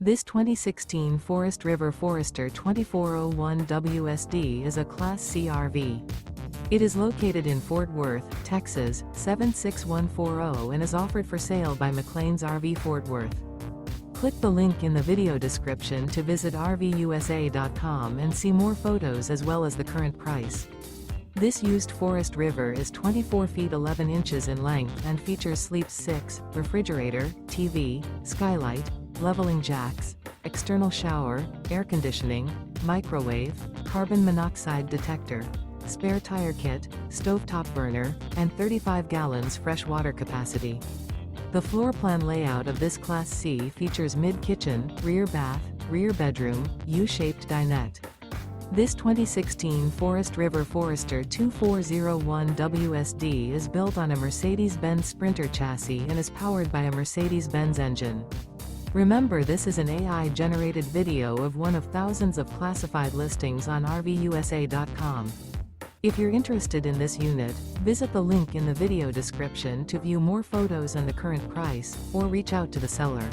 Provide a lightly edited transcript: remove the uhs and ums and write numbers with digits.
This 2016 Forest River Forester 2401 WSD is a Class C RV. It is located in Fort Worth, Texas, 76140 and is offered for sale by McClain's RV Fort Worth. Click the link in the video description to visit RVUSA.com and see more photos as well as the current price. This used Forest River is 24 feet 11 inches in length and features sleep 6, refrigerator, TV, skylight, leveling jacks, external shower, air conditioning, microwave, carbon monoxide detector, spare tire kit, stovetop burner, and 35 gallons fresh water capacity. The floor plan layout of this Class C features mid-kitchen, rear bath, rear bedroom, U-shaped dinette. This 2016 Forest River Forester 2401 WSD is built on a Mercedes-Benz Sprinter chassis and is powered by a Mercedes-Benz engine. Remember, this is an AI-generated video of one of thousands of classified listings on RVUSA.com. If you're interested in this unit, visit the link in the video description to view more photos and the current price, or reach out to the seller.